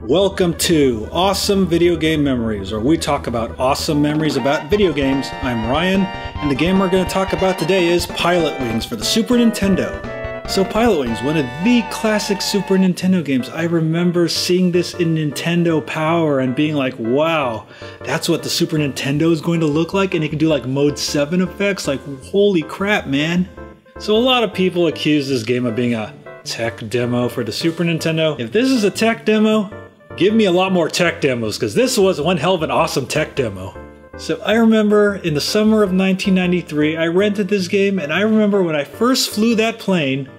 Welcome to Awesome Video Game Memories, where we talk about awesome memories about video games. I'm Ryan, and the game we're going to talk about today is Pilotwings for the Super Nintendo. So Pilotwings, one of the classic Super Nintendo games. I remember seeing this in Nintendo Power and being like, wow, that's what the Super Nintendo is going to look like, and it can do like Mode 7 effects, like holy crap, man. So a lot of people accuse this game of being a tech demo for the Super Nintendo. If this is a tech demo, give me a lot more tech demos, because this was one hell of an awesome tech demo. So I remember in the summer of 1993, I rented this game, and I remember when I first flew that plane,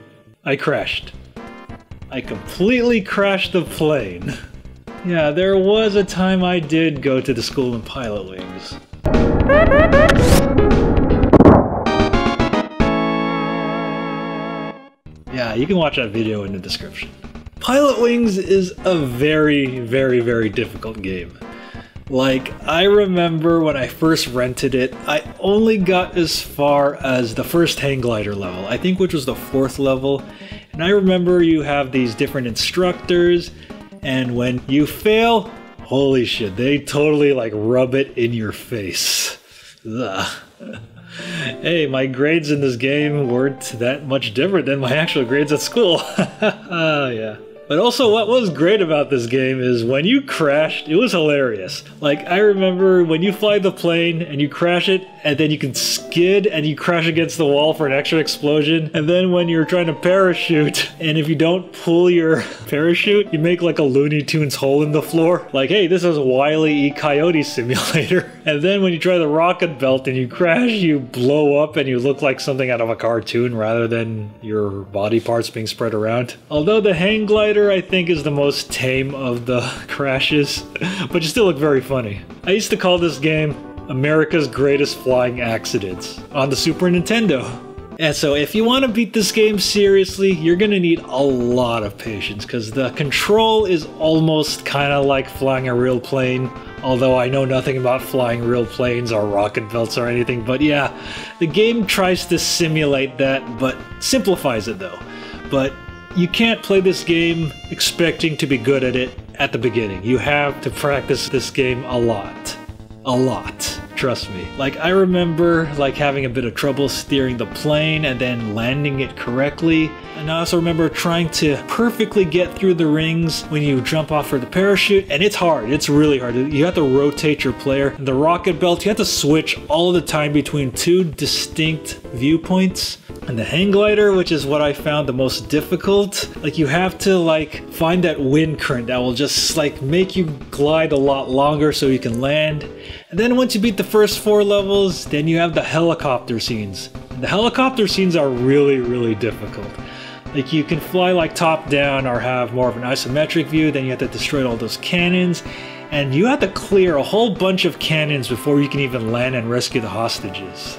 I crashed. I completely crashed the plane. Yeah, there was a time I did go to the school in Pilotwings. Yeah, you can watch that video in the description. Pilotwings is a very difficult game. Like, I remember when I first rented it, I only got as far as the first hang glider level, I think, which was the 4th level. And I remember you have these different instructors, and when you fail, holy shit, they totally like rub it in your face. Ugh. Hey, my grades in this game weren't that much different than my actual grades at school. Yeah. But also, what was great about this game is when you crashed, it was hilarious. Like, I remember when you fly the plane and you crash it, and then you can skid and you crash against the wall for an extra explosion. And then when you're trying to parachute, and if you don't pull your parachute, you make like a Looney Tunes hole in the floor. Like, hey, this is Wile E. Coyote Simulator. And then when you try the rocket belt and you crash, you blow up and you look like something out of a cartoon rather than your body parts being spread around. Although the hang glider, I think, is the most tame of the crashes, but you still look very funny. I used to call this game America's Greatest Flying Accidents on the Super Nintendo. And so if you want to beat this game seriously, you're going to need a lot of patience, because the control is almost kind of like flying a real plane, although I know nothing about flying real planes or rocket belts or anything. But yeah, the game tries to simulate that, but simplifies it though. But you can't play this game expecting to be good at it at the beginning. You have to practice this game a lot. A lot. Trust me. Like, I remember like having a bit of trouble steering the plane and then landing it correctly. And I also remember trying to perfectly get through the rings when you jump off for the parachute, and it's hard. It's really hard. You have to rotate your player. And the rocket belt, you have to switch all the time between 2 distinct viewpoints. And the hang glider, which is what I found the most difficult, like, you have to like find that wind current that will just like make you glide a lot longer so you can land. And then once you beat the first 4 levels, then you have the helicopter scenes. And the helicopter scenes are really difficult. Like, you can fly like top down or have more of an isometric view, then you have to destroy all those cannons. And you have to clear a whole bunch of cannons before you can even land and rescue the hostages.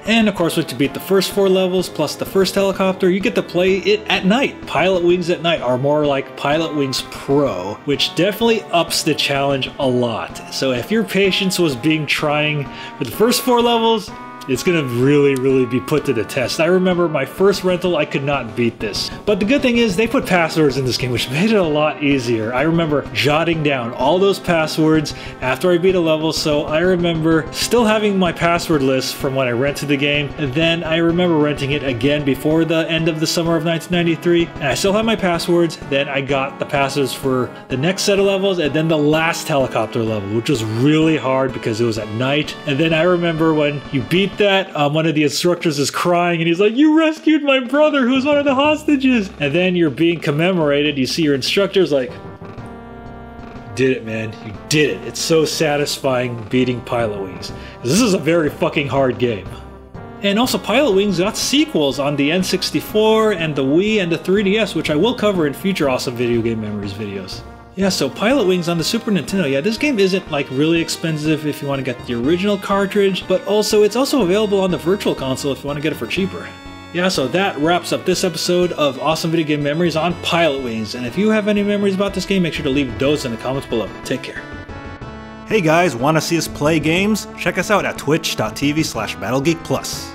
And of course, once you beat the first 4 levels plus the first helicopter, you get to play it at night. Pilotwings at night, or more like Pilotwings Pro, which definitely ups the challenge a lot. So if your patience was being trying for the first 4 levels, it's gonna really be put to the test. I remember my first rental, I could not beat this. But the good thing is they put passwords in this game, which made it a lot easier. I remember jotting down all those passwords after I beat a level, so I remember still having my password list from when I rented the game. And then I remember renting it again before the end of the summer of 1993, and I still have my passwords. Then I got the passwords for the next set of levels, and then the last helicopter level, which was really hard because it was at night. And then I remember when you beat that, one of the instructors is crying and he's like, "You rescued my brother who was one of the hostages!" And then you're being commemorated. You see your instructor's like, "Did it, man. You did it." It's so satisfying beating Pilotwings. This is a very fucking hard game. And also, Pilotwings got sequels on the N64 and the Wii and the 3DS, which I will cover in future Awesome Video Game Memories videos. Yeah, so Pilotwings on the Super Nintendo, yeah, this game isn't like really expensive if you want to get the original cartridge, but also it's also available on the Virtual Console if you want to get it for cheaper. Yeah, so that wraps up this episode of Awesome Video Game Memories on Pilotwings, and if you have any memories about this game, make sure to leave those in the comments below. Take care. Hey guys, want to see us play games? Check us out at twitch.tv/BattleGeekPlus.